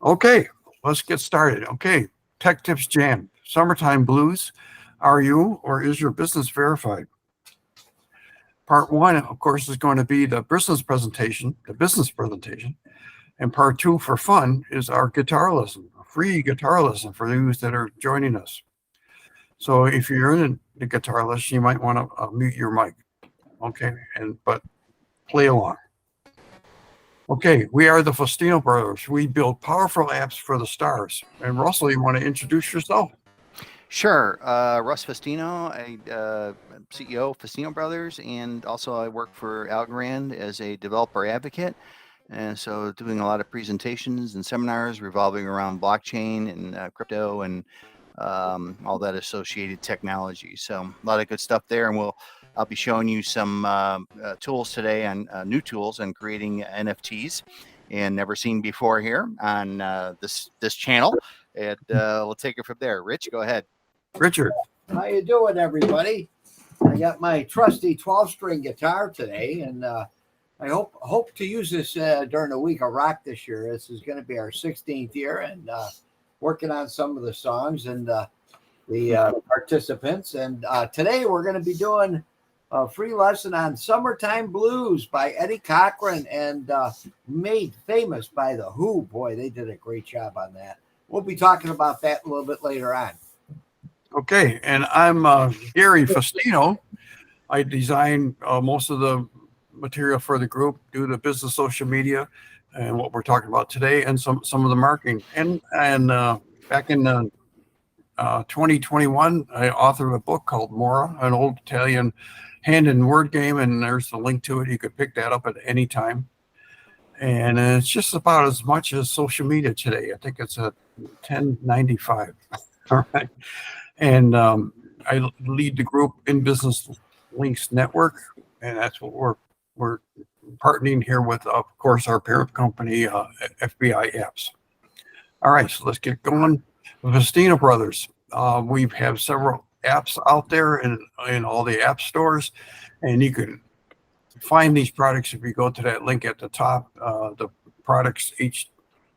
Okay, let's get started. Okay, Tech Tips Jam, Summertime Blues. Are you or is your business verified? Part one, of course, is going to be the business presentation, and part two for fun is our guitar lesson, a free guitar lesson for those that are joining us. So if you're in the guitar lesson, you might want to mute your mic, okay, but play along. Okay, we are the Faustino brothers. We build powerful apps for the stars. And Russell, you want to introduce yourself? Sure. Russ Faustino, CEO of Faustino Brothers, and also I work for Algorand as a developer advocate. And so doing a lot of presentations and seminars revolving around blockchain and crypto and all that associated technology. So a lot of good stuff there. And I'll be showing you some tools today on new tools and creating NFTs and never seen before here on this channel. And we'll take it from there. Rich, go ahead. Richard. How you doing, everybody? I got my trusty 12-string guitar today, and I hope to use this during the week of rock this year. This is going to be our 16th year, and working on some of the songs and the participants. And today we're going to be doing a free lesson on Summertime Blues by Eddie Cochran, and made famous by The Who. Boy, they did a great job on that. We'll be talking about that a little bit later on. Okay, and I'm Gary Faustino. I design most of the material for the group, do the business social media, and what we're talking about today, and some of the marketing. And back in 2021, I authored a book called Mora, an old Italian hand and word game, and there's the link to it. You could pick that up at any time. And it's just about as much as social media today. I think it's a $10.95. All right. And I lead the group in Business Links Network, and that's what we're partnering here with, of course, our parent company, FBI Apps. All right, so let's get going. The Faustino Brothers. We have several apps out there in all the app stores, and you can find these products if you go to that link at the top, the products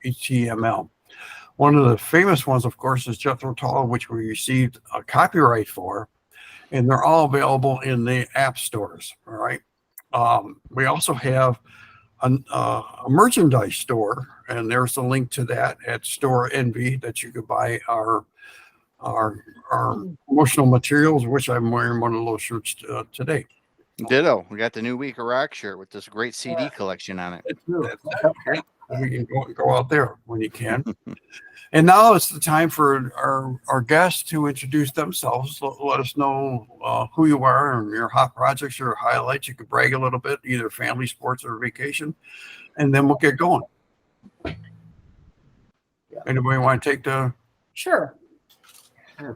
HTML. One of the famous ones, of course, is Jethro Tull, which we received a copyright for, and they're all available in the app stores. All right. We also have a merchandise store, and there's a link to that at Store Envy that you could buy our promotional materials, which I'm wearing one of those shirts today. Ditto. We got the new Week of Rock shirt with this great CD collection on it. We can go out there when you can. And now it's the time for our guests to introduce themselves. Let us know who you are and your hot projects or highlights. You could brag a little bit, either family, sports, or vacation, and then we'll get going. Anybody want to take the? Sure.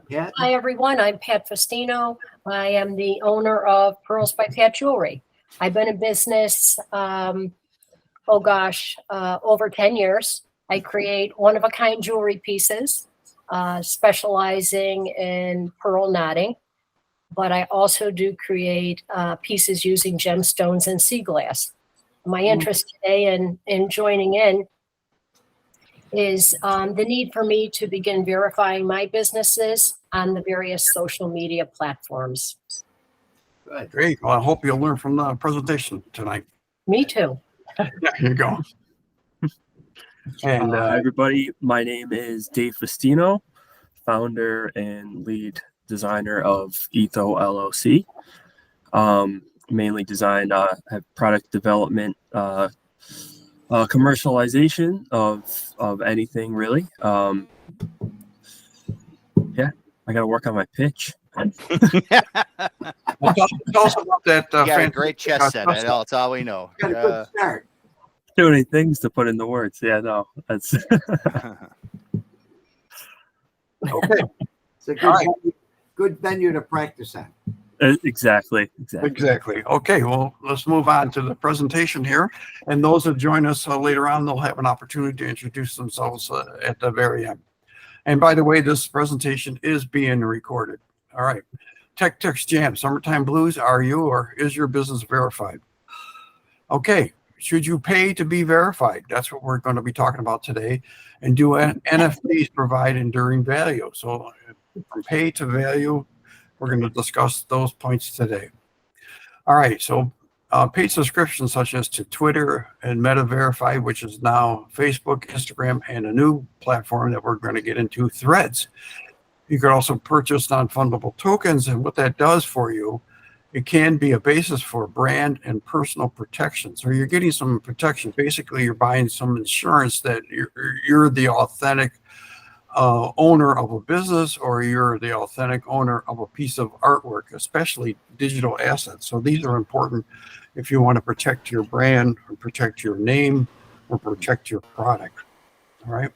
Pat? Hi, everyone. I'm Pat Faustino. I am the owner of Pearls by Pat Jewelry. I've been in business, over 10 years. I create one-of-a-kind jewelry pieces, specializing in pearl knotting. But I also do create pieces using gemstones and sea glass. My interest today in joining in is the need for me to begin verifying my businesses on the various social media platforms. Good. Great. Well, I hope you'll learn from the presentation tonight. Me too. There you go. And hi, everybody. My name is Dave Faustino, founder and lead designer of Etho LLC. Mainly design product development, commercialization of anything really. Yeah, I got to work on my pitch. Well, tell us about that. You got a great chess set. That's all we know. Got a good start. Too many things to put in the words. Yeah, no, that's Okay. It's a good venue to practice on. Exactly. Okay, well, let's move on to the presentation here. And those that join us later on, they'll have an opportunity to introduce themselves at the very end. And by the way, this presentation is being recorded. All right. Tech Tips Jam, Summertime Blues, are you or is your business verified? Okay, should you pay to be verified? That's what we're going to be talking about today. And do NFTs provide enduring value? So from pay to value, we're going to discuss those points today. All right, so paid subscriptions such as to Twitter and Meta Verified, which is now Facebook, Instagram, and a new platform that we're going to get into, Threads. You can also purchase non-fundable tokens, and what that does for you, it can be a basis for brand and personal protection. So you're getting some protection. Basically, you're buying some insurance that you're the authentic owner of a business, or you're the authentic owner of a piece of artwork, especially digital assets. So these are important if you want to protect your brand or protect your name or protect your product. All right.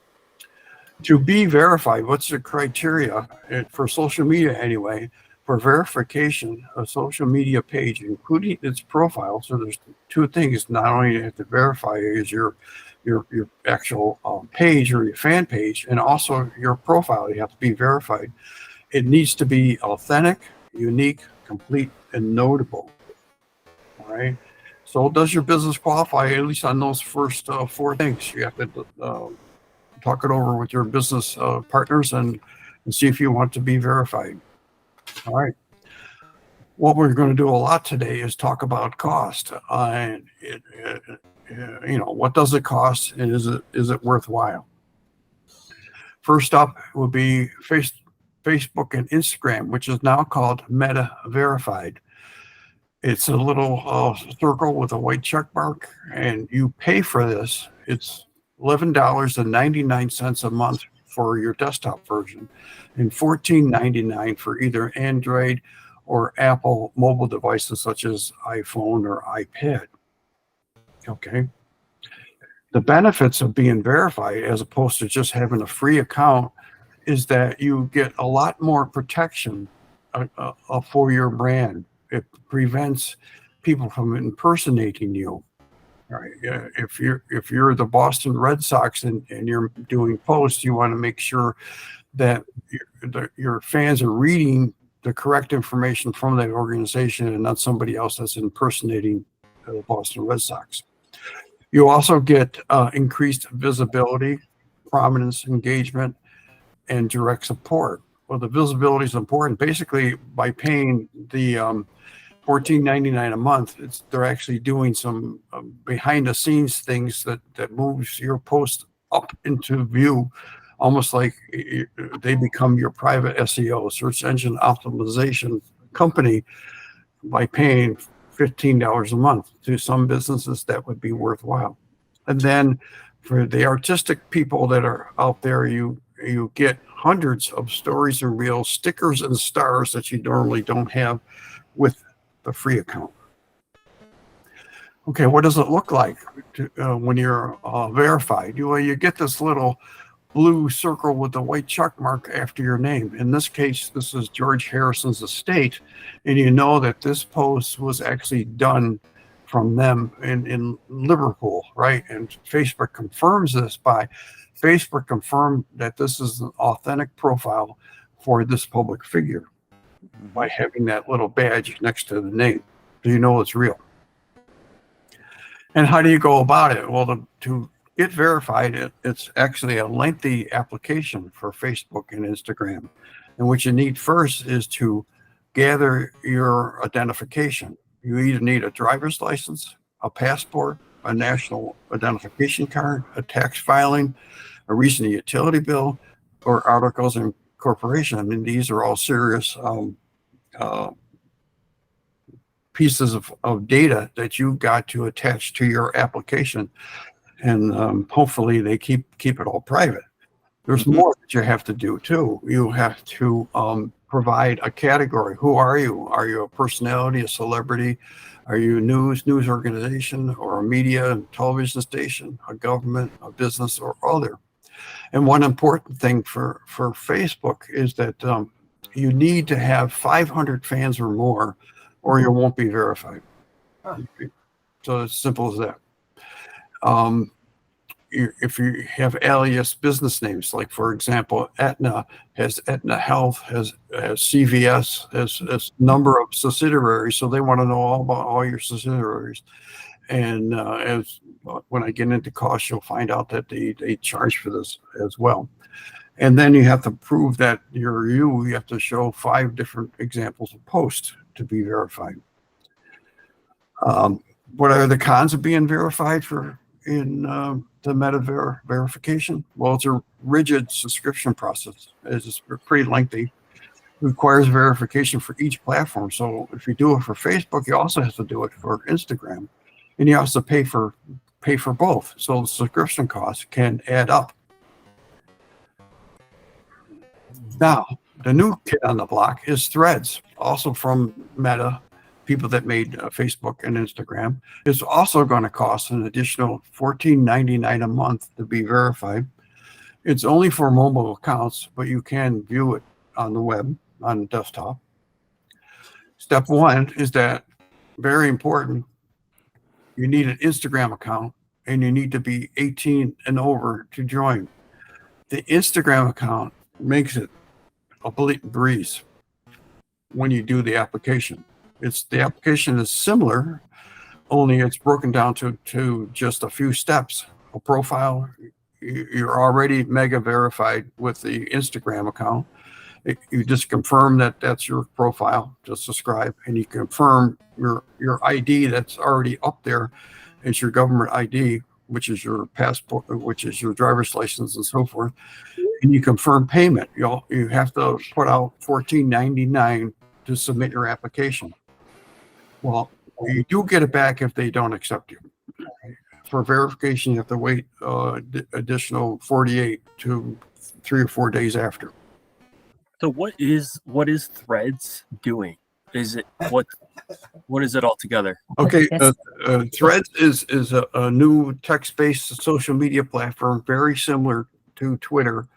To be verified, what's the criteria for social media anyway? For verification, a social media page, including its profile. So there's two things. Not only you have to verify is your actual page or your fan page, and also your profile. You have to be verified. It needs to be authentic, unique, complete, and notable. All right. So does your business qualify at least on those first four things? You have to talk it over with your business partners and see if you want to be verified. All right. What we're going to do a lot today is talk about cost. What does it cost, and is it worthwhile? First up will be Facebook and Instagram, which is now called Meta Verified. It's a little circle with a white check mark, and you pay for this. It's $11.99 a month for your desktop version, and $14.99 for either Android or Apple mobile devices such as iPhone or iPad. Okay. The benefits of being verified as opposed to just having a free account is that you get a lot more protection for your brand. It prevents people from impersonating you. All right. If you're the Boston Red Sox and you're doing posts, you want to make sure that your fans are reading the correct information from that organization and not somebody else that's impersonating the Boston Red Sox. You also get increased visibility, prominence, engagement, and direct support. Well, the visibility is important. Basically, by paying the $14.99 a month, they're actually doing some behind the scenes things that moves your post up into view, almost like they become your private SEO, search engine optimization company, by paying $15 a month. To some businesses, that would be worthwhile. And then for the artistic people that are out there, you get hundreds of stories and reels, stickers and stars that you normally don't have with the free account. Okay, what does it look like when you're verified? You get this little blue circle with the white check mark after your name. In this case, this is George Harrison's estate, and you know that this post was actually done from them in Liverpool, right? And Facebook confirms this Facebook confirmed that this is an authentic profile for this public figure by having that little badge next to the name, so you know it's real. And how do you go about it? Well, to get verified, it's actually a lengthy application for Facebook and Instagram. And what you need first is to gather your identification. You either need a driver's license, a passport, a national identification card, a tax filing, a recent utility bill, or articles of incorporation. I mean, these are all serious pieces of data that you've got to attach to your application. And hopefully they keep it all private. There's more that you have to do too. You have to provide a category. Who are you? Are you a personality, a celebrity? Are you a news organization, or a media television station, a government, a business, or other? And one important thing for Facebook is that you need to have 500 fans or more, or you won't be verified. So it's simple as that. If you have alias business names, like for example, Aetna has Aetna Health, has CVS, has number of subsidiaries, so they want to know all about all your subsidiaries. And when I get into costs, you'll find out that they charge for this as well. And then you have to prove that you're you. You have to show 5 different examples of posts to be verified. What are the cons of being verified in the meta verification? Well, it's a rigid subscription process. It's pretty lengthy. Requires verification for each platform. So if you do it for Facebook, you also have to do it for Instagram, and you also pay for both. So the subscription costs can add up. Now, the new kid on the block is Threads, also from Meta, people that made Facebook and Instagram. It's also going to cost an additional $14.99 a month to be verified. It's only for mobile accounts, but you can view it on the web, on the desktop. Step 1 is that, very important, you need an Instagram account and you need to be 18 and over to join. The Instagram account makes it a breeze when you do the application. The application is similar, only it's broken down to just a few steps. A profile, you're already mega verified with the Instagram account. You just confirm that that's your profile, just subscribe, and you confirm your ID that's already up there. It's your government ID, which is your passport, which is your driver's license and so forth. And you confirm payment. You have to put out $14.99 to submit your application. Well, you do get it back if they don't accept you. For verification, you have to wait additional 48 to 3 or 4 days after. So what is Threads doing? Is it what is it altogether? Okay, Threads is a new text-based social media platform, very similar to Twitter.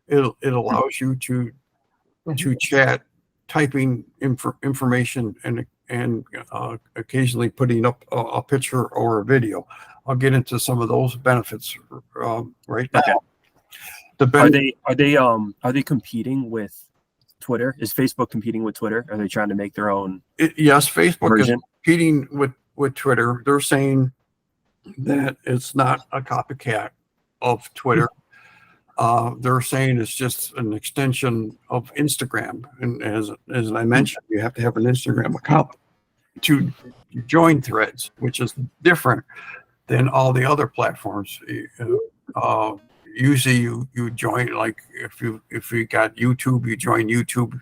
It allows you to chat, typing information, and occasionally putting up a picture or a video. I'll get into some of those benefits right now. Okay. Are they competing with Twitter? Is Facebook competing with Twitter? Are they trying to make their own? Yes, Facebook version? is competing with Twitter. They're saying that it's not a copycat of Twitter. They're saying it's just an extension of Instagram. And as I mentioned, you have to have an Instagram account to join Threads, which is different than all the other platforms. Usually you join, like if you got YouTube, you join YouTube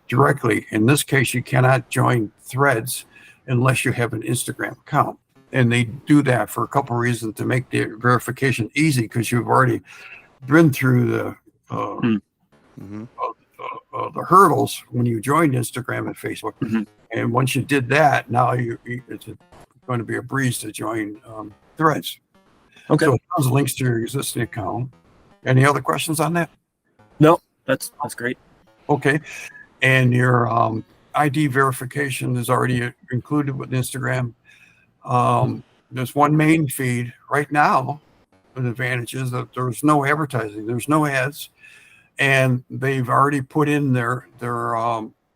directly. In this case, you cannot join Threads unless you have an Instagram account. And they do that for a couple of reasons, to make the verification easy, because you've already been through the hurdles when you joined Instagram and Facebook. Mm-hmm. And once you did that, now it's going to be a breeze to join Threads. Okay. So those links to your existing account. Any other questions on that? No, that's great. Okay. And your ID verification is already included with Instagram. There's one main feed right now. An advantage is that there's no advertising, there's no ads, and they've already put in their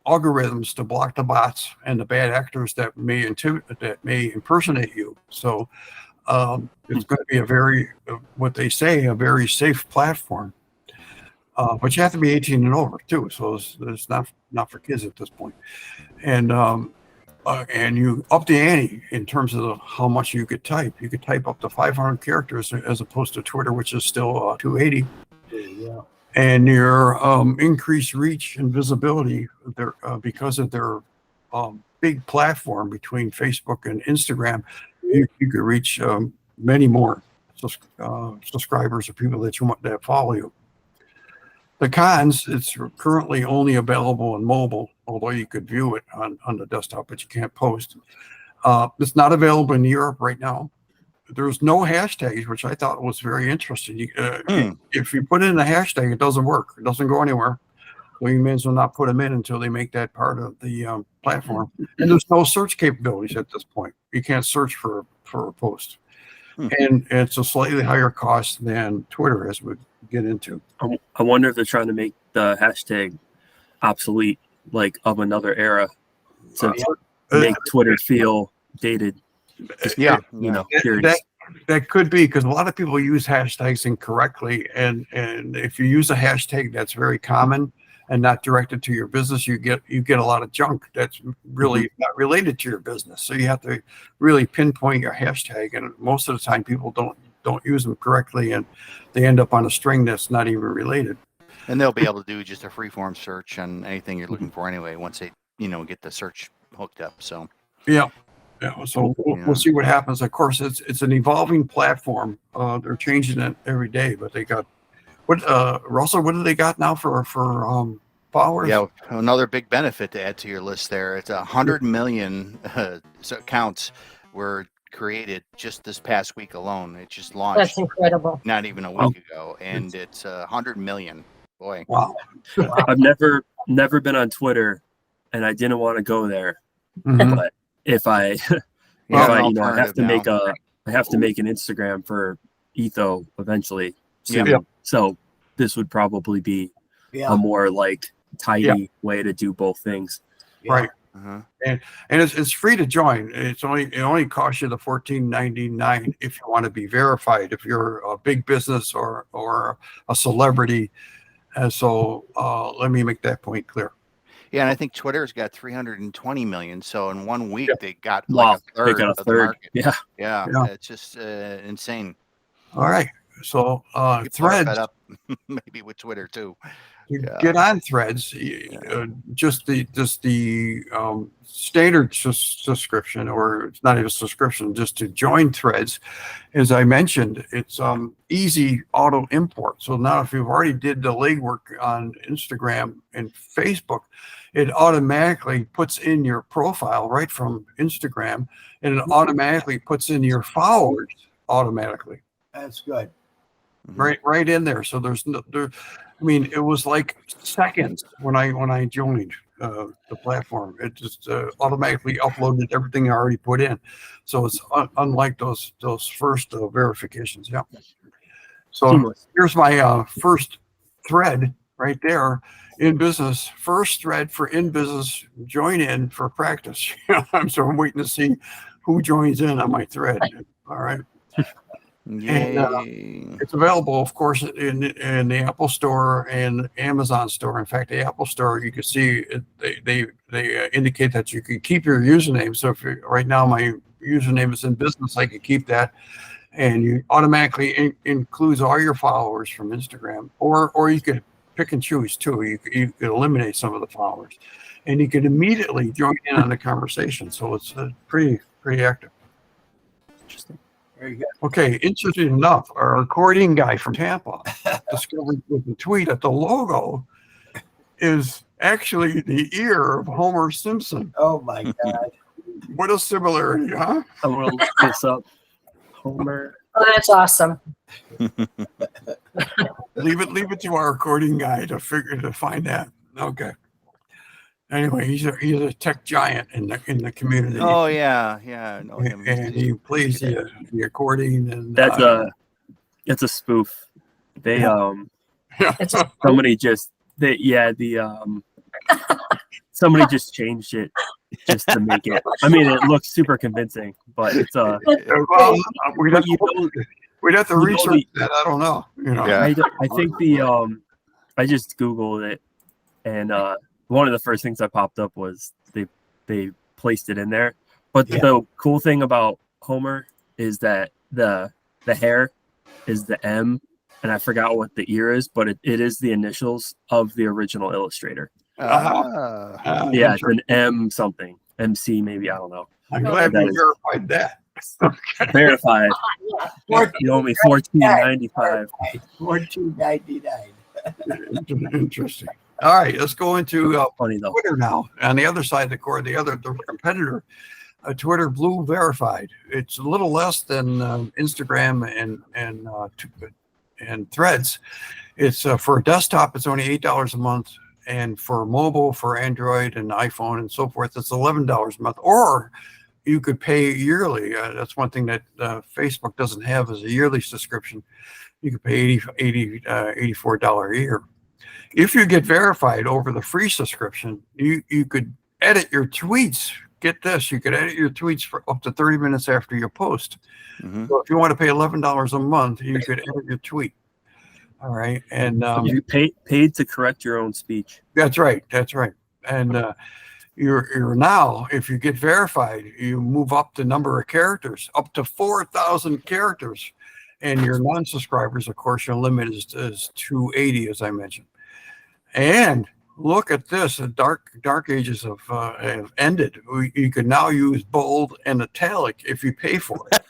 algorithms to block the bots and the bad actors that may impersonate you. So it's going to be a very, what they say, a very safe platform. But you have to be 18 and over too, so it's not for kids at this point. And you up the ante in terms of how much you could type. You could type up to 500 characters as opposed to Twitter, which is still 280. Yeah. And your increased reach and visibility, because of their big platform between Facebook and Instagram, you could reach many more subscribers or people that follow you. The cons, it's currently only available on mobile, although you could view it on the desktop, but you can't post. It's not available in Europe right now. There's no hashtags, which I thought was very interesting. If you put in a hashtag, it doesn't work. It doesn't go anywhere. So you may as well not put them in until they make that part of the platform. And there's no search capabilities at this point. You can't search for a post. And it's a slightly higher cost than Twitter, as we get into. I wonder if they're trying to make the hashtag obsolete, like of another era, to make Twitter feel dated. Just Yeah, you know, That, curious. that could be because a lot of people use hashtags incorrectly, and if you use a hashtag that's very common and not directed to your business, you get a lot of junk that's really not related to your business. So you have to really pinpoint your hashtag, and most of the time people don't use them correctly, and they end up on a string that's not even related. And they'll be able to do just a free-form search on anything you're looking for anyway, once they, get the search hooked up. So Yeah. Yeah, so we'll see what happens. Of course, it's an evolving platform. They're changing it every day, but they got Russell, what do they got now for followers? yeah, another big benefit to add to your list there. It's 100 million accounts were created just this past week alone. It just That's launched incredible. not even a week ago, and it's 100 million. Boy, Wow. I've never been on Twitter, and I didn't want to go there. Mhm. But if I yeah, I an have to alternative I have to make an Instagram for Etho eventually soon. Yeah. So this would probably be Yeah. a more like tidy way to do both things. Yeah. Right. now. And it's it join. It only costs you the $14.99 if you want to be verified, if you're a big business or a celebrity. And so let me make that point clear. Yeah, and I think Twitter's got 320 million. So in 1 week, they got Wow, like a they third got a of the third. market. Yeah. Yeah, Yeah. it's just insane. All right. So People are fed Threads, up, maybe with Twitter too. you Yeah. get on Threads, just the standard subscription, or it's not even a subscription, just to join Threads. As I mentioned, it's easy auto import. So now if you've already did the legwork on Instagram and Facebook, it automatically puts in your profile right from Instagram, and it automatically puts in your followers automatically. That's good. Right in there. So there's no there. I mean, it was like seconds when I joined the platform. It just automatically uploaded everything I already put in. So it's unlike those first verifications. Yeah. So Seamless. here's my first thread right there. In business, first thread for in business. Join in for practice. So I'm waiting to see who joins in on my thread. All right. Yay. It's available, of course, in the Apple Store and Amazon Store. In fact, the Apple Store, you can see they indicate that you can keep your username. So if right now my username is in business, I can keep that, and you automatically includes all your followers from Instagram, or you could pick and choose too. You could eliminate some of the followers, and you can immediately join in on the conversation. So it's pretty active. Interesting. Very good. Okay, interesting enough, our accordion guy from Tampa discovered with the tweet that the logo is actually the ear of Homer Simpson. Oh my God. What a similarity, huh? I'm gonna look this up. Homer. Oh, that's awesome. Leave it to our accordion guy to find that. Okay. Anyway, he's a tech giant in the community. Oh yeah, I know him. And he plays the accordion, and That's a spoof. They It's a, somebody just somebody just changed it just to make it. I mean, it looks super convincing, but it's well, we'd have to you know research that. I don't know. Yeah. I think I just Googled it, and one of the first things that popped up was they placed it in there. But the cool thing about Homer is that the hair is the M, and I forgot what the ear is, but it is the initials of the original illustrator. Yeah, it's an M something, MC maybe, I don't know. I'm glad That you is- verified that. Verified. yeah. You owe me $14.95. $14.99. Interesting. All right, let's go into Funny though. Twitter now. On the other side of the cord, the competitor, Twitter Blue Verified. It's a little less than Instagram and Threads. It's for a desktop, it's only $8 a month, and for mobile, for Android and iPhone and so forth, it's $11 a month. Or you could pay yearly. That's one thing that Facebook doesn't have, is a yearly subscription. You could pay $84 a year. If you get verified over the free subscription, you could edit your tweets get this, you could edit your tweets for up to 30 minutes after you post. Mhm. So if you want to pay $11 a month, you could edit your tweet. All right. And You paid to correct your own speech. that's right. That's right. And you're now, if you get verified, you move up the number of characters, up to 4,000 characters. And your non-subscribers, of course, your limit is 280, as I mentioned. And look at this: the dark ages have ended. You can now use bold and italic if you pay for it.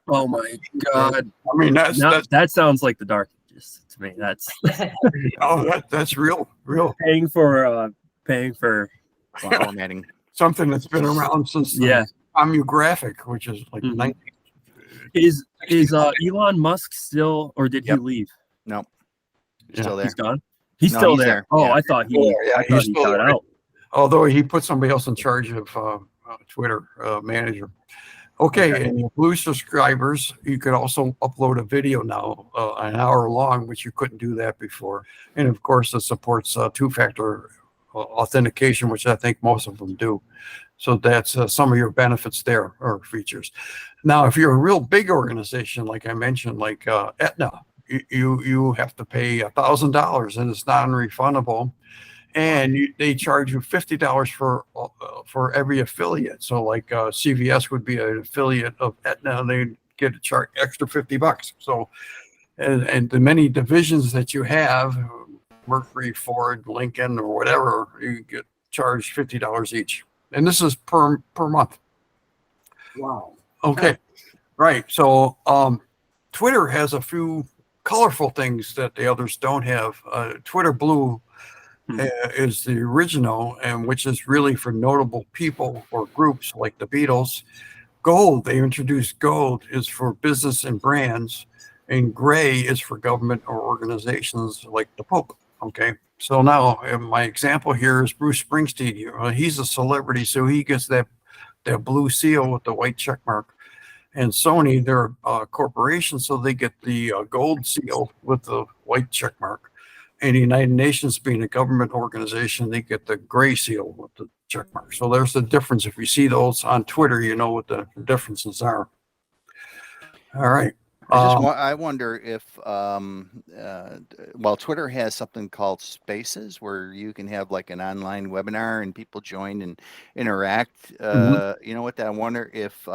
Oh my God! I mean, That sounds like the dark ages to me. That's that's real paying for Formatting. something that's been around since the Communographic, which is like Mhm. 19. Is Elon Musk still, or did he Yep. leave? No, Yeah. still there. He's gone. He's No, still he's there. there. Oh, Yeah. I thought he He's still got there. out. Although he put somebody else in charge of Twitter manager. Okay, and your blue subscribers, you could also upload a video now, an hour long, which you couldn't do that before. And of course, it supports two-factor authentication, which I think most of them do. So that's some of your benefits there, or features. Now, if you're a real big organization, like I mentioned, like Aetna, you have to pay $1,000 and it's non-refundable. And they charge you $50 for every affiliate. So like CVS would be an affiliate of Aetna, and they get a charge extra $50. So and the many divisions that you have, Mercury, Ford, Lincoln, or whatever, you get charged $50 each. And this is per month. Wow. Okay, right. So Twitter has a few colorful things that the others don't have. Twitter Blue is the original, and which is really for notable people or groups like the Beatles. Gold, they introduced gold, is for business and brands, and gray is for government or organizations like the Pope. Okay, so now my example here is Bruce Springsteen. He's a celebrity, so he gets that blue seal with the white check mark. And Sony, they're a corporation, so they get the gold seal with the white check mark. And the United Nations, being a government organization, they get the gray seal with the check mark. So there's the difference. If you see those on Twitter, you know what the differences are. All right. I wonder if, Twitter has something called Spaces, where you can have like an online webinar and people join and interact. You know what? I wonder if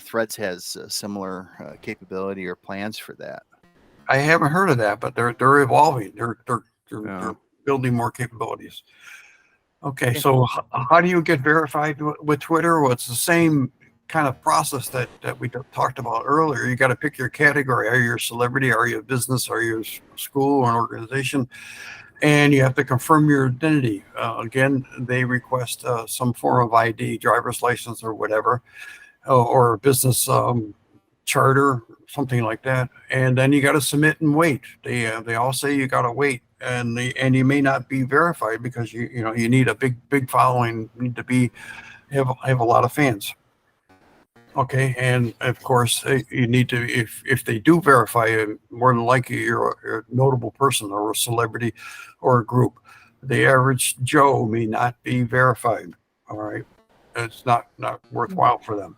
Threads has a similar capability or plans for that. I haven't heard of that, but they're evolving. They're building more capabilities. Okay, so how do you get verified with Twitter? Well, it's the same kind of process that we talked about earlier. You got to pick your category. Are you a celebrity? Are you a business? Are you a school or an organization? And you have to confirm your identity. Again, they request some form of ID, driver's license or whatever, or a business charter, something like that. And then you got to submit and wait. They all say you got to wait, and you may not be verified because you need a big following. You need to have a lot of fans. Okay, and of course you need to, if they do verify you, more than likely you're a notable person or a celebrity or a group. The average Joe may not be verified. All right, it's not worthwhile for them.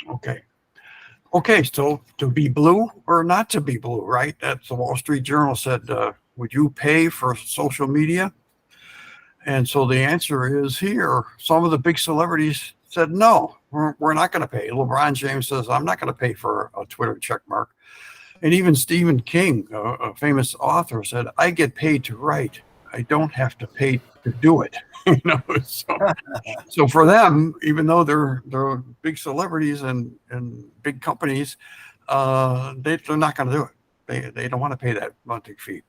Okay, so to be blue or not to be blue, right? That's the Wall Street Journal said, would you pay for social media? And so the answer is here. Some of the big celebrities said, no, we're not going to pay. LeBron James says, I'm not going to pay for a Twitter check mark. And even Stephen King, a famous author, said, I get paid to write. I don't have to pay to do it. So for them, even though they're big celebrities and big companies, they're not going to do it. They don't want to pay that monthly fee.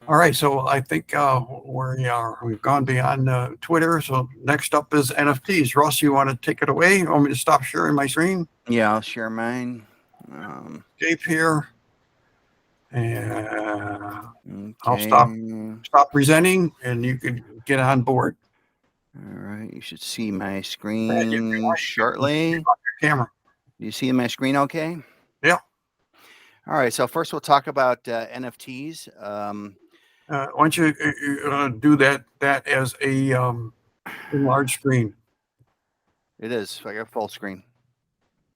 All right, so I think we've gone beyond Twitter. So next up is NFTs. Russ, you want to take it away? You want me to stop sharing my screen? Yeah, I'll share mine. Escape here. And Okay. I'll stop presenting, and you can get on board. All right, you should see my screen shortly. Camera. You see my screen okay? Yeah. All right, so first we'll talk about NFTs. Why don't you do that as a Large screen. It is. I got full screen.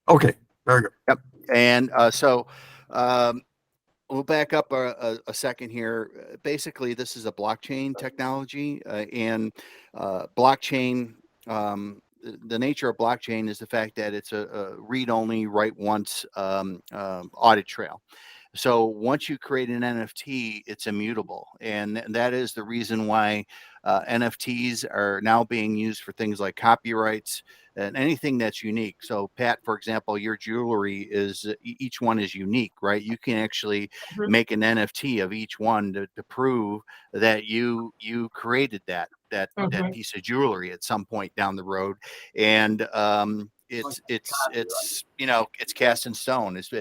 Okay, very good. And so we'll back up a second here. Basically, this is a blockchain technology, and blockchain. The nature of blockchain is the fact that it's a read-only, write-once audit trail. So once you create an NFT, it's immutable, and that is the reason why NFTs are now being used for things like copyrights and anything that's unique. So, Pat, for example, your jewelry is each one is unique, right? You can actually make an NFT of each one to prove that you created that piece of jewelry at some point down the road, and it's you know, it's cast in stone. It's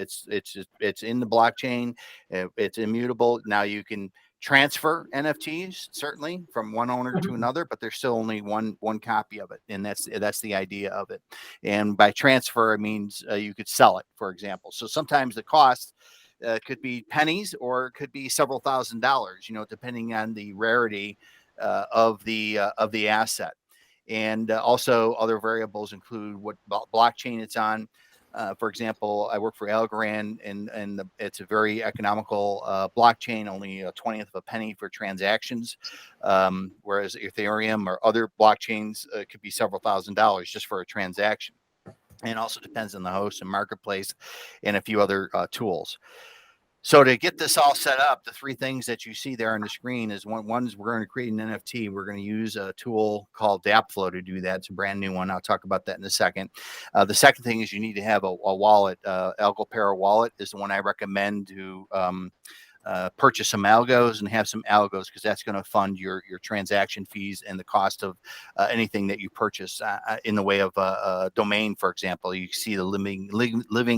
in the blockchain. It's immutable. Now you can transfer NFTs certainly from one owner to another, but there's still only one copy of it, and that's the idea of it. And by transfer, it means you could sell it, for example. So sometimes the cost could be pennies, or it could be several $1,000s, you know, depending on the rarity of the asset. And also other variables include what blockchain it's on. For example, I work for Algorand, and it's a very economical blockchain, only a 20th of a penny for transactions, whereas Ethereum or other blockchains could be several $1,000s just for a transaction. And also depends on the host and marketplace and a few other tools. So to get this all set up, the three things that you see there on the screen is one's we're going to create an NFT. We're going to use a tool called Dapflow to do that. It's a brand new one. I'll talk about that in a second. The second thing is you need to have a wallet. AlgoPair wallet is the one I recommend to purchase some algos and have some algos, because that's going to fund your transaction fees and the cost of anything that you purchase in the way of a domain. For example, you see the living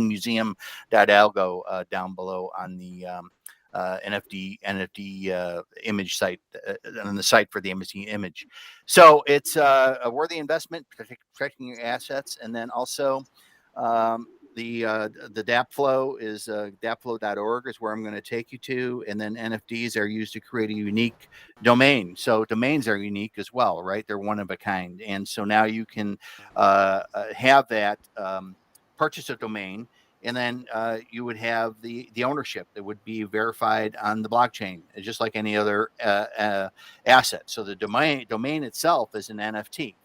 museum.algo down below on the NFT image site, on the site for the NFT image. So it's a worthy investment, protecting your assets. And then also the Dapflow is dapflow.org is where I'm going to take you to. And then NFTs are used to create a unique domain. So domains are unique as well, right? They're one of a kind. And so now you can have that purchase a domain, and then you would have the ownership that would be verified on the blockchain, just like any other asset. So the domain itself is an NFT.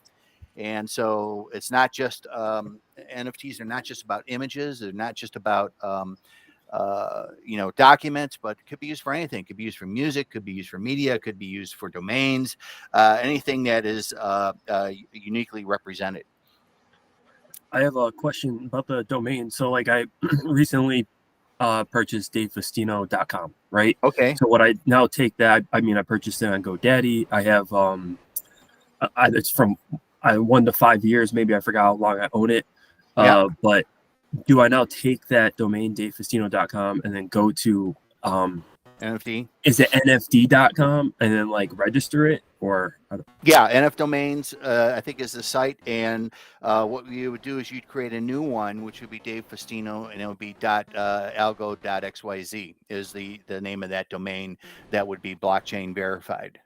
And so it's not just NFTs are not just about images. They're not just about documents, but it could be used for anything. It could be used for music, could be used for media, could be used for domains, anything that is uniquely represented. I have a question about the domain. So like I recently purchased davefestino.com, right? Okay. So what I now take that, I purchased it on GoDaddy. I have it's from 1 to 5 years, maybe. I forgot how long I own it. But do I now take that domain, davefestino.com, and then go to NFT? Is it nfd.com and then like register it, or? Yeah, NF Domains, I think, is the site. And what you would do is you'd create a new one, which would be Dave Festino, and it would be .algo.xyz is the name of that domain that would be blockchain verified.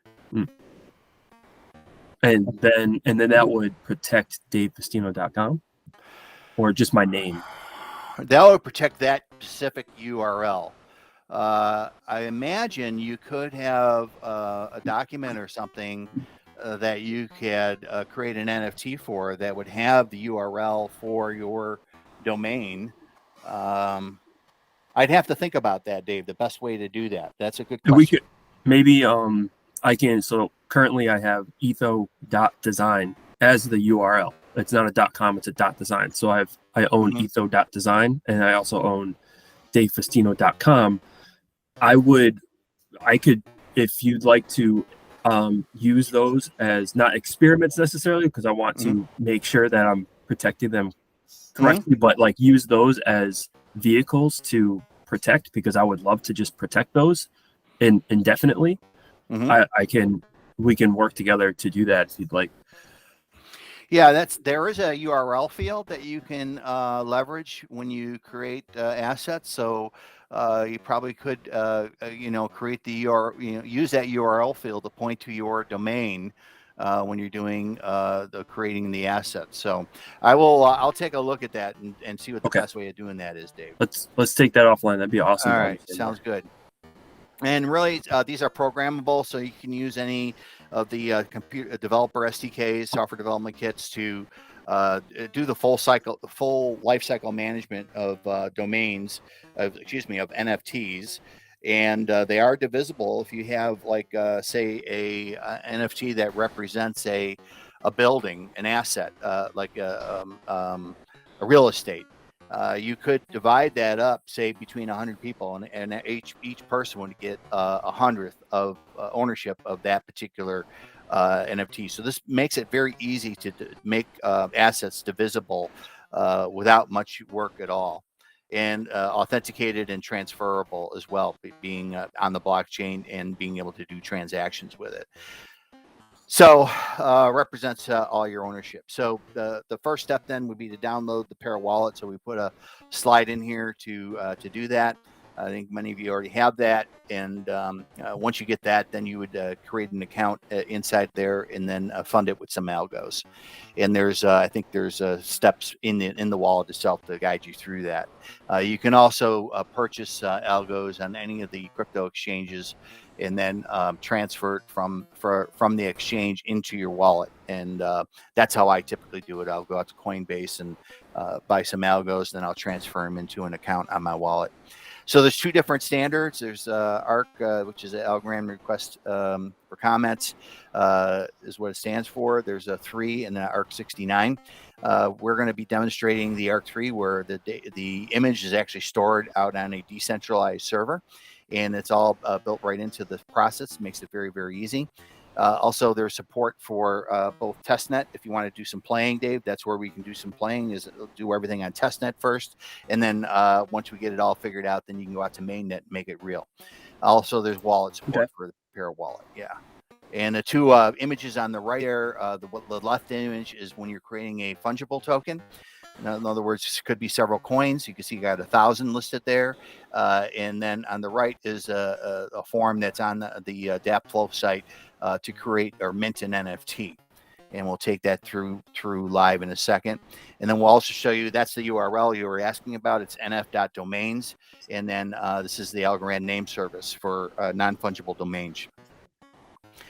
And then that would protect davefestino.com, or just my name? That would protect that specific URL. I imagine you could have a document or something that you could create an NFT for that would have the URL for your domain. I'd have to think about that, Dave, the best way to do that. That's a good question. We could maybe I can. So currently I have etho.design as the URL. It's not a .com, it's a .design. So I own etho.design, and I also own davefestino.com. I could, if you'd like to use those as not experiments necessarily, because I want to make sure that I'm protecting them correctly, but like use those as vehicles to protect, because I would love to just protect those indefinitely. We can work together to do that if you'd like. Yeah, there is a URL field that you can leverage when you create assets. So you probably could, create the use that URL field to point to your domain when you're doing the creating the assets. So I'll take a look at that and see what the Okay. best way of doing that is, Dave. Let's take that offline. That'd be awesome. All to right, understand sounds more. good. And really, these are programmable, so you can use any of the computer developer SDKs, software development kits, to do the full life cycle management of domains, of NFTs, and they are divisible. If you have, like, say, a NFT that represents a building, an asset, like a real estate. You could divide that up, say, between 100 people, and each person would get 100th of ownership of that particular NFT. So this makes it very easy to make assets divisible without much work at all, and authenticated and transferable as well, being on the blockchain and being able to do transactions with it. So represents all your ownership. So the first step then would be to download the Para wallet. So we put a slide in here to do that. I think many of you already have that, and once you get that, then you would create an account inside there, and then fund it with some algos. And there's I think there's steps in the wallet itself to guide you through that. You can also purchase algos on any of the crypto exchanges, and then transfer it from the exchange into your wallet. And that's how I typically do it. I'll go out to Coinbase and buy some algos, then I'll transfer them into an account on my wallet. So there's two different standards. There's ARC, which is an Algorand request for comments, is what it stands for. There's a 3 and an ARC 69. We're going to be demonstrating the ARC 3, where the image is actually stored out on a decentralized server, and it's all built right into the process. Makes it very, very easy. Also, there's support for both testnet. If you want to do some playing, Dave, that's where we can do some playing. Is do everything on testnet first, and then once we get it all figured out, then you can go out to mainnet and make it real. Also, there's wallet support for the Para wallet. Yeah. And the two images on the right there, the left image is when you're creating a fungible token. In other words, it could be several coins. You can see you got 1,000 listed there. And then on the right is a form that's on the DAppFlow site to create or mint an NFT. And we'll take that through live in a second. And then we'll also show you, that's the URL you were asking about. It's nf.domains. And then this is the Algorand name service for non-fungible domains.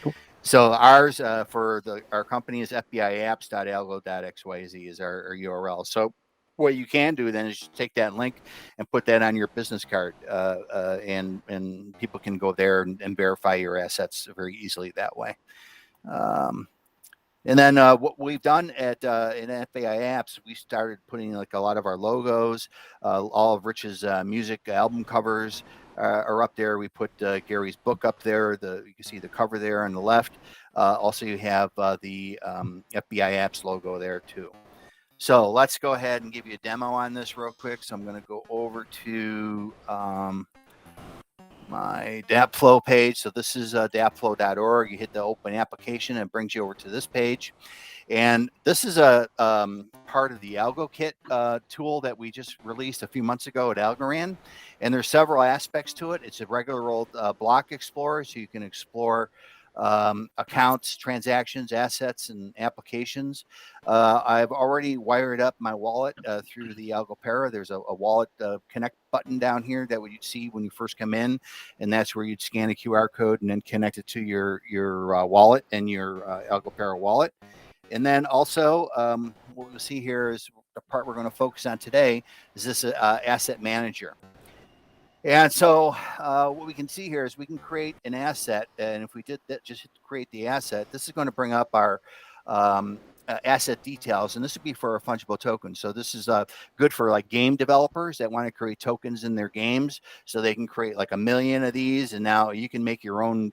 Cool. So ours for our company is fbiapps.algo.xyz is our URL. So what you can do then is just take that link and put that on your business card, and people can go there and verify your assets very easily that way. And then what we've done at in FBI Apps, we started putting like a lot of our logos, all of Rich's music album covers are up there. We put Gary's book up there. You can see the cover there on the left. Also, you have the FBI Apps logo there too. So let's go ahead and give you a demo on this real quick. So I'm going to go over to my DAppFlow page. So this is dappflow.org. You hit the open application and it brings you over to this page. And this is a part of the AlgoKit tool that we just released a few months ago at Algorand. And there's several aspects to it. It's a regular old block explorer, so you can explore accounts, transactions, assets, and applications. I've already wired up my wallet through the AlgoPara. There's a wallet connect button down here that you'd see when you first come in, and that's where you'd scan a QR code and then connect it to your wallet and your AlgoPara wallet. And then also, what we'll see here is the part we're going to focus on today is this asset manager. And so what we can see here is we can create an asset. And if we did that, just create the asset, this is going to bring up our asset details. And this would be for a fungible token. So this is good for like game developers that want to create tokens in their games. So they can create like 1 million of these. And now you can make your own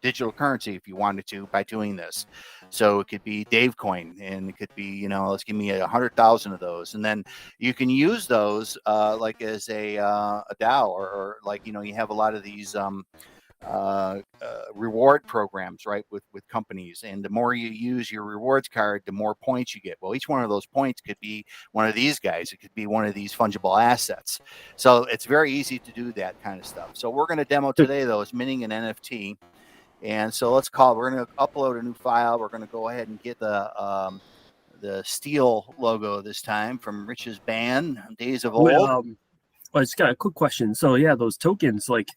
digital currency if you wanted to by doing this. So it could be Dave coin, and it could be, let's give me 100,000 of those, and then you can use those like as a DAO, or like you have a lot of these reward programs, right, with companies, and the more you use your rewards card, the more points you get. Well, each one of those points could be one of these guys. It could be one of these fungible assets. So it's very easy to do that kind of stuff. So we're going to demo today though is minting an NFT. And so we're going to upload a new file. We're going to go ahead and get the steel logo this time from Rich's band, Days of Old. I just got a quick question. So yeah, those tokens, like,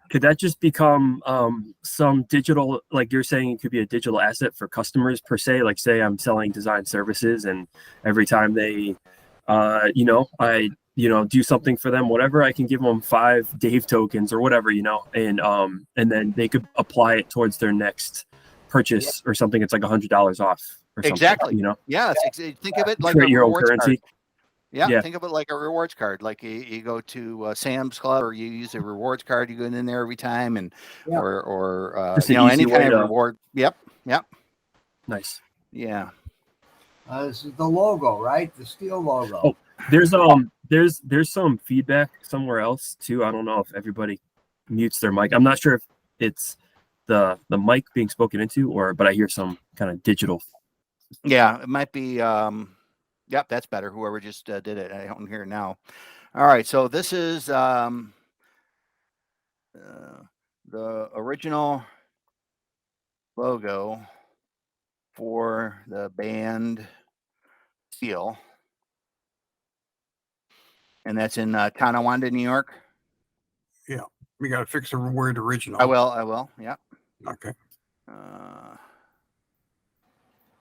could that just become some digital, like you're saying, it could be a digital asset for customers per se? Like, say I'm selling design services, and every time they, I do something for them, whatever, I can give them 5 Dave tokens or whatever, and then they could apply it towards their next purchase or something. It's like $100 off or something. Exactly. Yeah. Think of it like create a your own rewards currency. card. Yeah, think of it like a rewards card. Like you go to Sam's Club, or you use a rewards card. You go in there every time, and or Just an easy any way kind of to- reward. Yep. Nice. Yeah. This is the logo, right? The steel logo. Oh. There's some feedback somewhere else too. I don't know if everybody mutes their mic. I'm not sure if it's the mic being spoken into, but I hear some kind of digital. Yeah, it might be. Yep, that's better. Whoever just did it, I don't hear it now. All right, so this is the original logo for the band Steel, and that's in Tonawanda, New York. Yeah, we got to fix the word original. I will. Yeah. Okay.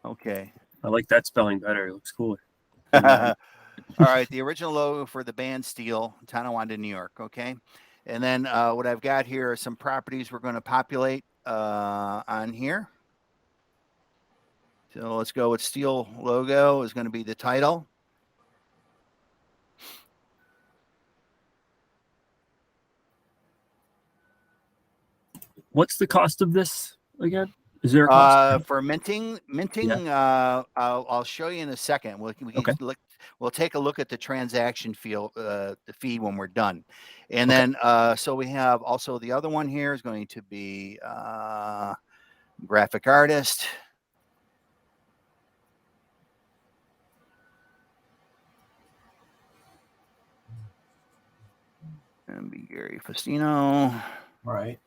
Okay. I like that spelling better. It looks cooler. All right, the original logo for the band Steel, Tonawanda, New York. Okay, and then what I've got here are some properties we're going to populate on here. So let's go with Steel logo is going to be the title. What's the cost of this again? Is there a cost? For minting? I'll show you in a second. We'll take a look at the transaction field, the fee when we're done. And then, so we have also the other one here is going to be graphic artist. And be Gary Festino. Right.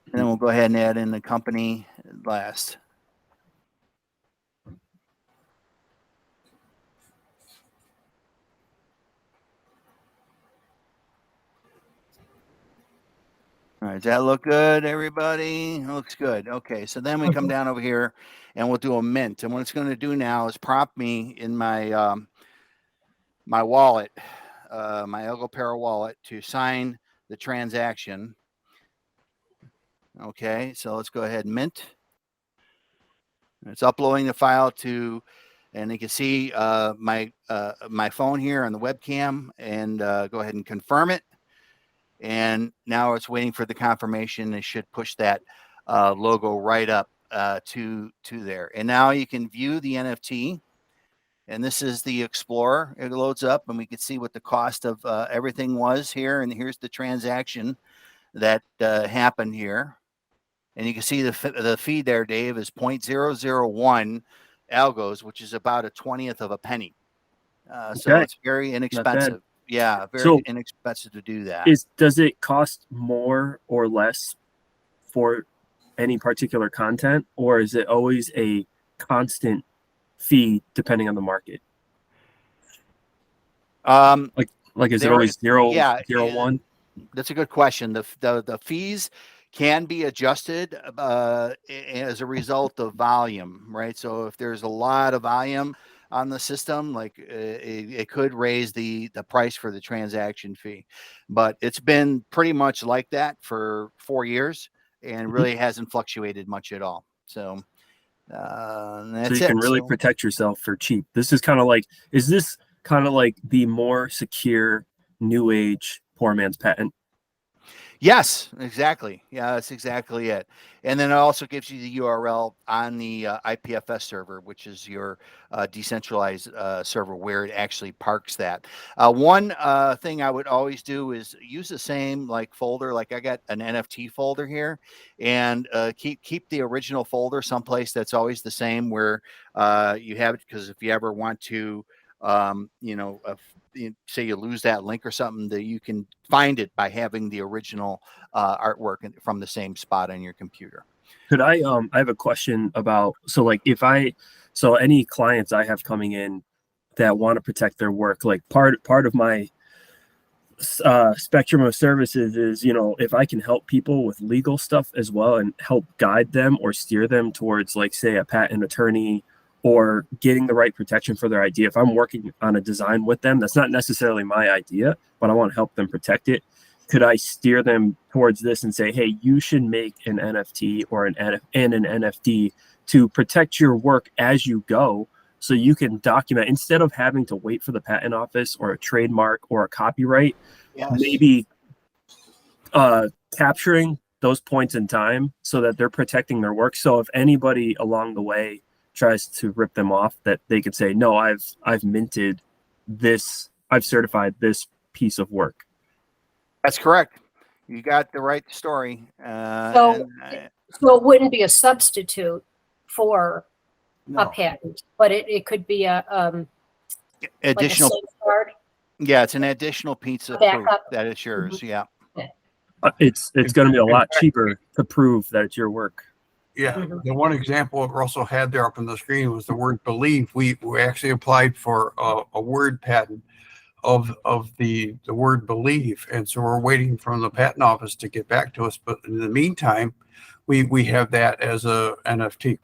And then we'll go ahead and add in the company last. All right, does that look good, everybody? It looks good. Okay, so then we come down over here and we'll do a mint. And what it's going to do now is prompt me in my my wallet, my Elgopera wallet, to sign the transaction. Okay, so let's go ahead and mint. It's uploading the file to, and you can see my phone here on the webcam, and go ahead and confirm it. And now it's waiting for the confirmation. It should push that logo right up to there. And now you can view the NFT. And this is the Explorer. It loads up, and we can see what the cost of everything was here. And here's the transaction that happened here. And you can see the fee there, Dave, is 0.001 algos, which is about a 20th of a penny. So it's very inexpensive. Yeah, very inexpensive to do that. Does it cost more or less for any particular content, or is it always a constant fee depending on the market? Like is it always 0.01? That's a good question. The fees can be adjusted as a result of volume, right? So if there's a lot of volume on the system, like it could raise the price for the transaction fee, but it's been pretty much like that for 4 years and really hasn't fluctuated much at all. So that's so you can really protect yourself for cheap. This is kind of like, is this kind of like the more secure new age poor man's patent? Yes, exactly. Yeah, that's exactly it. And then it also gives you the URL on the IPFS server, which is your decentralized server where it actually parks that. One thing I would always do is use the same folder. Like I got an NFT folder here, and keep the original folder someplace that's always the same where you have it. Because if you ever want to say you lose that link or something, that you can find it by having the original artwork from the same spot on your computer. Could I have a question about, so like so any clients I have coming in that want to protect their work, like part of my spectrum of services is, if I can help people with legal stuff as well and help guide them or steer them towards, like, say, a patent attorney or getting the right protection for their idea. If I'm working on a design with them, that's not necessarily my idea, but I want to help them protect it. Could I steer them towards this and say, hey, you should make an NFT or an NFT to protect your work as you go, so you can document, instead of having to wait for the patent office or a trademark or a copyright, maybe capturing those points in time so that they're protecting their work. So if anybody along the way tries to rip them off, that they could say, no, I've minted this, I've certified this piece of work. That's correct. You got the right story. So it wouldn't be a substitute for a patent, but it could be a additional like a safeguard. Yeah, it's an additional piece of proof that it's yours. Mm-hmm. Yeah. It's going to be a lot cheaper to prove that it's your work. Yeah, Mhm. the one example Russell had there up on the screen was the word believe. We actually applied for a word patent of the word believe, and so we're waiting from the patent office to get back to us. But in the meantime, we have that as a NFT.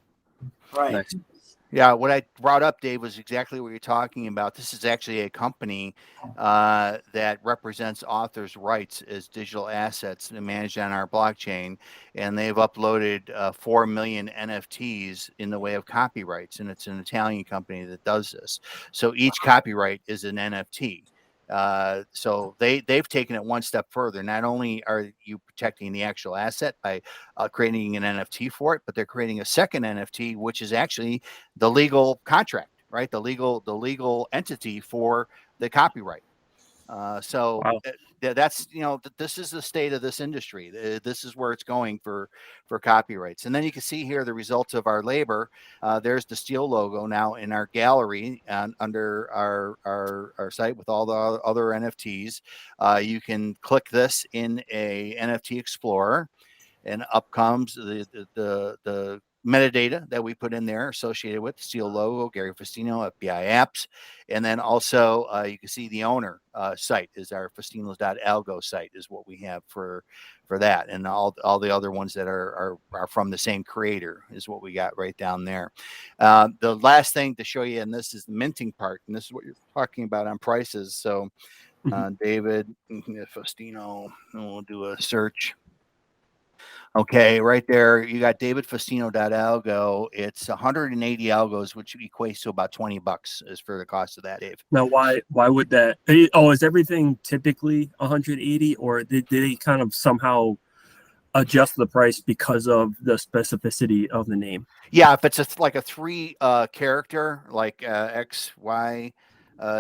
Right. Nice. Yeah, what I brought up, Dave, was exactly what you're talking about. This is actually a company that represents authors' rights as digital assets and managed on our blockchain, and they've uploaded 4 million NFTs in the way of copyrights, and it's an Italian company that does this. So each copyright is an NFT. So they've taken it one step further. Not only are you protecting the actual asset by creating an NFT for it, but they're creating a second NFT, which is actually the legal contract, right? The legal entity for the copyright. So Wow. that's, this is the state of this industry. This is where it's going for copyrights. And then you can see here the results of our labor. There's the Steel logo now in our gallery under our site with all the other NFTs. You can click this in a NFT Explorer, and up comes the metadata that we put in there associated with the Steel logo, Gary Festino, FBI apps. And then also you can see the owner site is our festinos.algo site is what we have for that. And all the other ones that are from the same creator is what we got right down there. The last thing to show you, and this is the minting part, and this is what you're talking about on prices. So David Festino, and we'll do a search. Okay, right there, you got davidfestino.algo. It's 180 algos, which equates to about $20 is for the cost of that, Dave. Now, why would that? Oh, is everything typically 180, or did they kind of somehow adjust the price because of the specificity of the name? Yeah, if it's like a 3 character, like X, Y,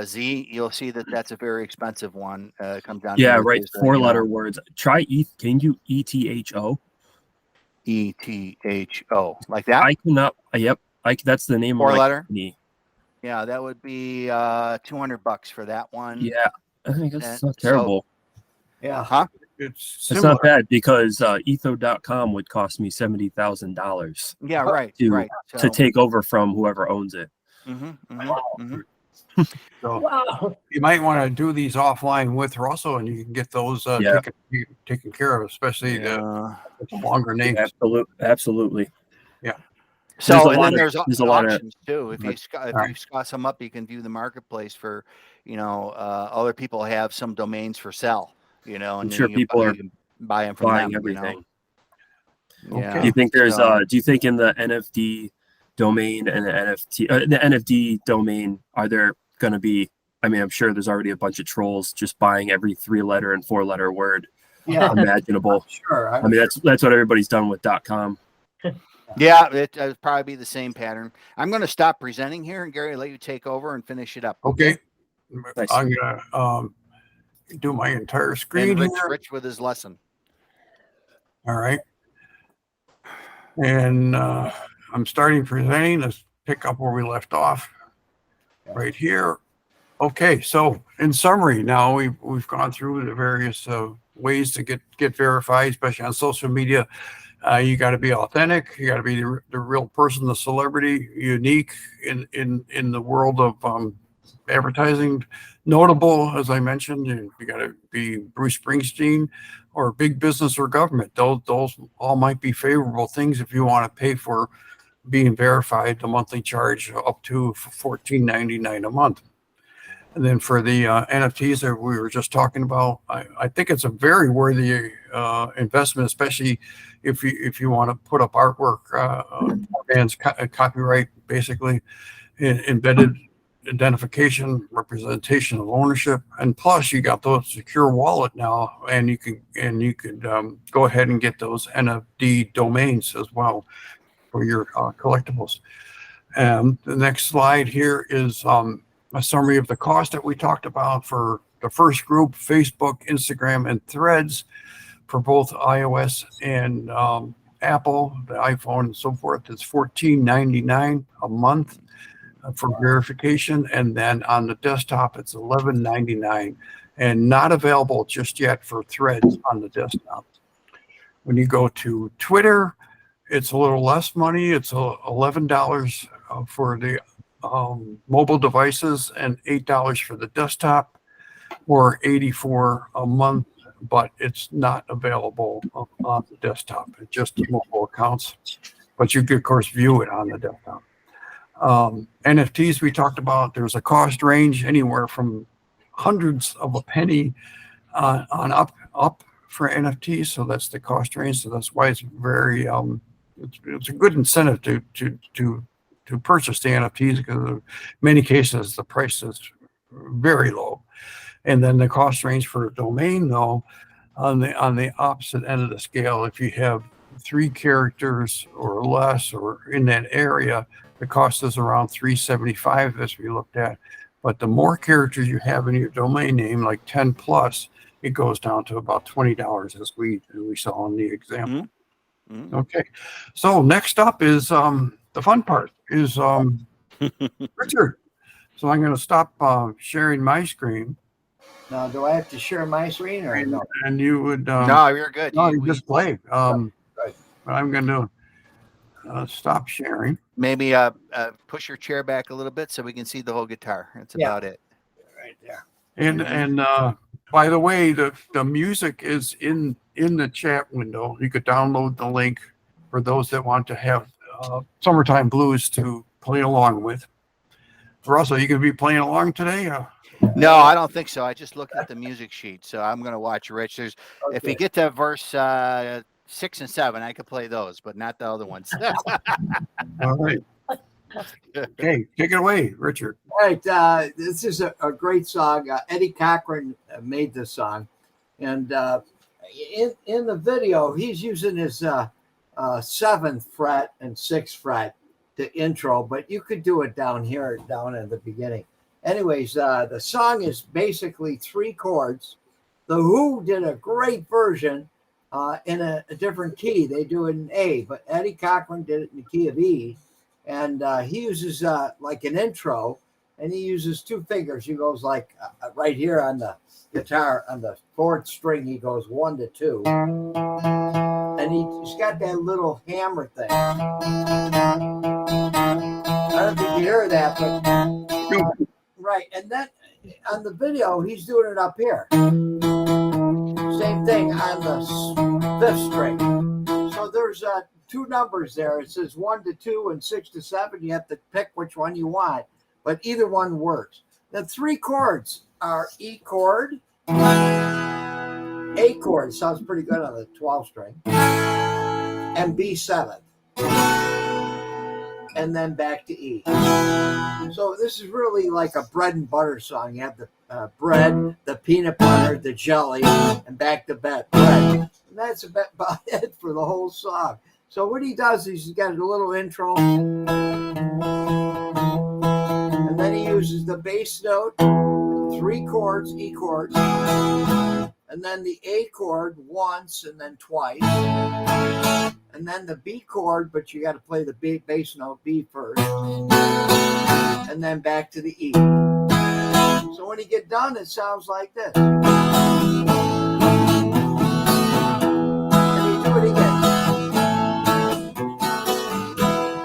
Z, you'll see that that's a very expensive one. It comes down. Yeah, to right. 4-letter words. Try ETH. Can you ETHO? ETHO, like that? I cannot. Yep. That's the name of my 4-letter. company. Yeah, that would be $200 for that one. Yeah, I think that's not terrible. Yeah. Huh? It's It's not bad, because etho.com would cost me $70,000 Yeah, right. to So, take over from whoever owns it. So Wow. you might want to do these offline with Russell, and you can get those taken care of, especially the longer names. Absolutely. So, There's a and lot then of- there's there's a lot of- auctions too. If you scout some up, you can view the marketplace for, other people have some domains for sale, and I'm then sure people are you can buy them from buying them. everything. Yeah. Do you think there's So- do you think in the NFT domain and the NFT domain, are there going to be, I mean, I'm sure there's already a bunch of trolls just buying every 3-letter and 4-letter word Yeah. imaginable. Sure. I mean, that's what everybody's done with .com. Yeah, it would probably be the same pattern. I'm going to stop presenting here, and Gary, let you take over and finish it up. Okay. Nice. I'm gonna do my entire screen And here. Rich with his lesson. All right. And I'm starting presenting. Let's pick up where we left off right here. Okay, so in summary, now we've gone through the various ways to get verified, especially on social media. You got to be authentic. You got to be the real person, the celebrity, unique in the world of advertising, notable, as I mentioned. You got to be Bruce Springsteen or big business or government. Those all might be favorable things if you want to pay for being verified. The monthly charge up to $14.99 a month. And then for the NFTs that we were just talking about, I think it's a very worthy investment, especially if you want to put up artwork, man's copyright, basically embedded identification, representation of ownership, and plus you got those secure wallet now, and you could go ahead and get those NFT domains as well for your collectibles. And the next slide here is a summary of the cost that we talked about for the first group: Facebook, Instagram, and Threads for both iOS and Apple, the iPhone, and so forth. It's $14.99 a month for verification, and then on the desktop it's $11.99, and not available just yet for Threads on the desktop. When you go to Twitter, it's a little less money. It's $11 for the mobile devices and $8 for the desktop, or $84 a month, but it's not available on the desktop. It's just the mobile accounts, but you could of course view it on the desktop. NFTs we talked about, there's a cost range anywhere from hundreds of a penny on up for NFTs. So that's the cost range. So that's why it's very it's a good incentive to purchase the NFTs, because in many cases the price is very low. And then the cost range for a domain, though, on the opposite end of the scale, if you have 3 characters or less or in that area, the cost is around $3.75, as we looked at. But the more characters you have in your domain name, like 10 plus, it goes down to about $20, as we saw in the example. Mm-hmm. Okay, so next up is the fun part is Richard. So I'm going to stop sharing my screen. Now, do I have to share my screen or no? And you would no, you're good. No, you just play. Right. But I'm going to stop sharing. Maybe push your chair back a little bit so we can see the whole guitar. That's about it. Right there. And by the way, the music is in the chat window. You could download the link for those that want to have Summertime Blues to play along with. Russell, you going to be playing along today? No, I don't think so. I just looked at the music sheet, so I'm going to watch Rich. If we get to verse 6 and 7, I could play those, but not the other ones. All right. Okay, take it away, Richard. All right, this is a great song. Eddie Cochran made this song, and in the video, he's using his 7th fret and 6th fret to intro, but you could do it down here, down at the beginning. Anyways, the song is basically 3 chords. The Who did a great version in a different key. They do it in A, but Eddie Cochran did it in the key of E. And he uses like an intro, and he uses 2 fingers. He goes like right here on the guitar, on the 4th string, he goes 1 to 2. And he's got that little hammer thing. I don't think you hear that, but right. And then on the video, he's doing it up here. Same thing on the 5th string. So there's 2 numbers there. It says 1 to 2 and 6 to 7. You have to pick which one you want, but either one works. The 3 chords are E chord, A chord, sounds pretty good on the 12th string, and B7, and then back to E. So this is really like a bread and butter song. You have the bread, the peanut butter, the jelly, and back to back bread. And that's about it for the whole song. So what he does is he's got a little intro, and then he uses the bass note, 3 chords, E chords, and then the A chord once and then twice, and then the B chord, but you got to play the bass note B first, and then back to the E. So when you get done, it sounds like this. And you do it again.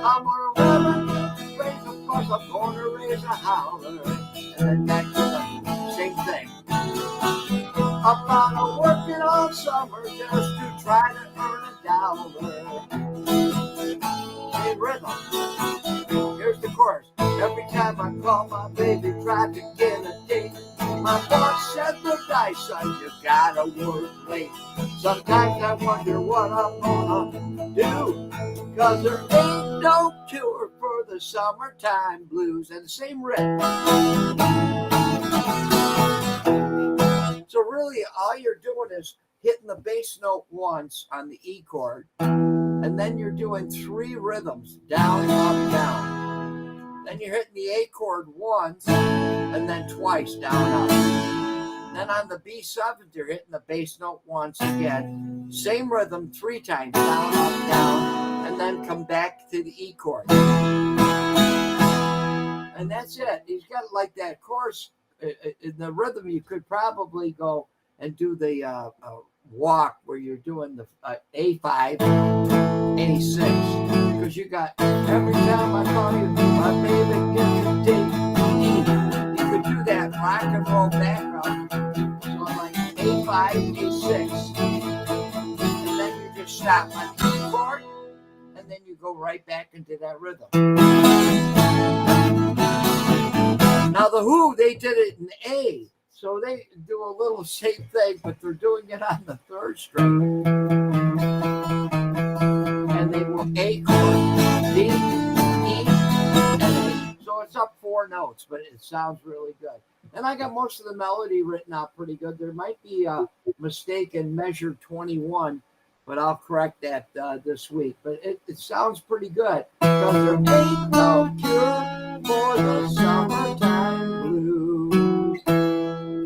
I'm gonna raise a fuss, I'm gonna raise a howler. And then back to the same thing. I'm gonna work it all summer just to try to earn $1. Hey, rhythm. Here's the chorus. Every time I call my baby, try to get a date. My boss said the dice, son, you gotta work late. Sometimes I wonder what I'm gonna do, 'cause there ain't no cure for the summertime blues. And same rhythm. So really, all you're doing is hitting the bass note once on the E chord, and then you're doing 3 rhythms, down, up, down. Then you're hitting the A chord once, and then twice, down, up. Then on the B7th, you're hitting the bass note once again. Same rhythm 3 times, down, up, down, and then come back to the E chord. And that's it. He's got like that chorus. In the rhythm, you could probably go and do the walk where you're doing the A5, A6, because you got every time I call you, my baby gets a date. You could do that rock and roll background, so like A5, A6, and then you just stop on the chord, and then you go right back into that rhythm. Now the Who, they did it in A, so they do a little same thing, but they're doing it on the 3rd string. And they will A chord, D, E, and A. So it's up 4 notes, but it sounds really good. And I got most of the melody written out pretty good. There might be a mistake in measure 21, but I'll correct that this week. But it sounds pretty good, because there ain't no cure for the summertime blues.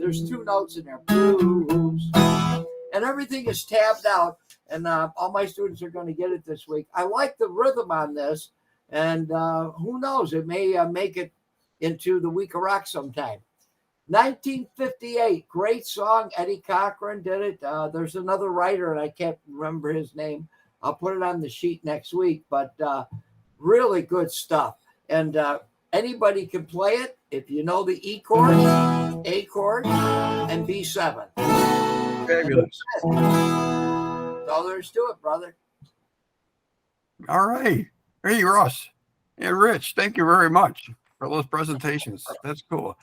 There's 2 notes in there, blues. And everything is tabbed out, and all my students are going to get it this week. I like the rhythm on this, and who knows, it may make it into the Week of Rock sometime. 1958, great song. Eddie Cochran did it. There's another writer, and I can't remember his name. I'll put it on the sheet next week, but really good stuff. And anybody can play it if you know the E chord, A chord, and B7. Fabulous. That's all there is to it, brother. All right. Hey, Russ and Rich, thank you very much for those presentations. That's cool.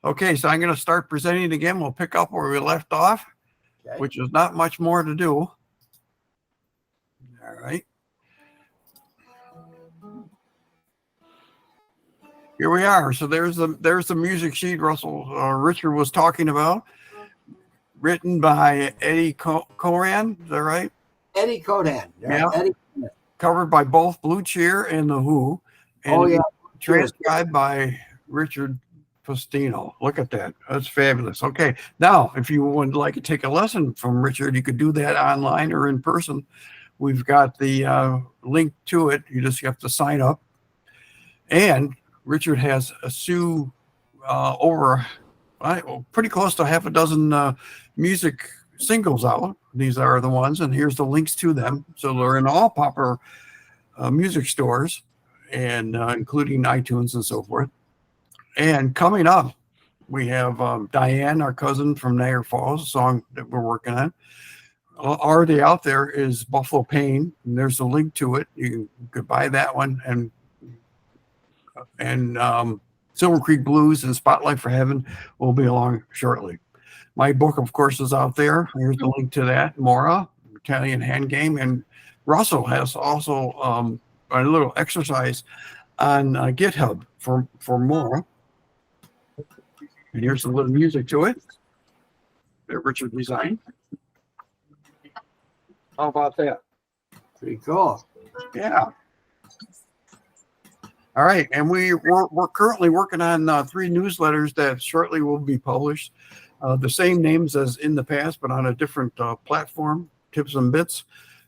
Okay, so I'm going to start presenting again. We'll pick up where we left off, Okay. which is not much more to do. All right. Here we are. So there's the music sheet Richard was talking about, written by Eddie Coran. Is that right? Eddie Codan. Yeah. Eddie. Covered by both Blue Cheer and the Who, and transcribed by Richard Festino. Look at that. That's fabulous. Okay. Now, if you would like to take a lesson from Richard, you could do that online or in person. We've got the link to it. You just have to sign up. And Richard has over pretty close to half a dozen music singles out. These are the ones, and here's the links to them. So they're in all popular music stores, and including iTunes and so forth. And coming up, we have Diane, our cousin from Niagara Falls, a song that we're working on. Already out there is Buffalo Pain, and there's a link to it. You could buy that one, and Silver Creek Blues and Spotlight for Heaven will be along shortly. My book, of course, is out there. Here's the link to that. Mora, Italian Hand Game, and Russell has also a little exercise on GitHub for Mora. And here's a little music to it that Richard designed. How about that? Pretty cool. Yeah. All right, and we're currently working on 3 newsletters that shortly will be published. The same names as in the past, but on a different platform. Tips and Bits,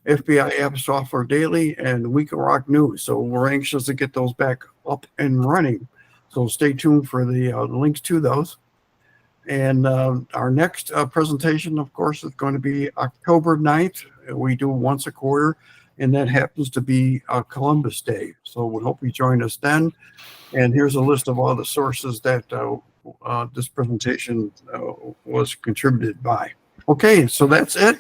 FBI App Software Daily, and Week of Rock News. So we're anxious to get those back up and running. So stay tuned for the links to those. And our next presentation, of course, is going to be October 9th. We do once a quarter, and that happens to be Columbus Day. So we hope you join us then. And here's a list of all the sources that this presentation was contributed by. Okay, so that's it.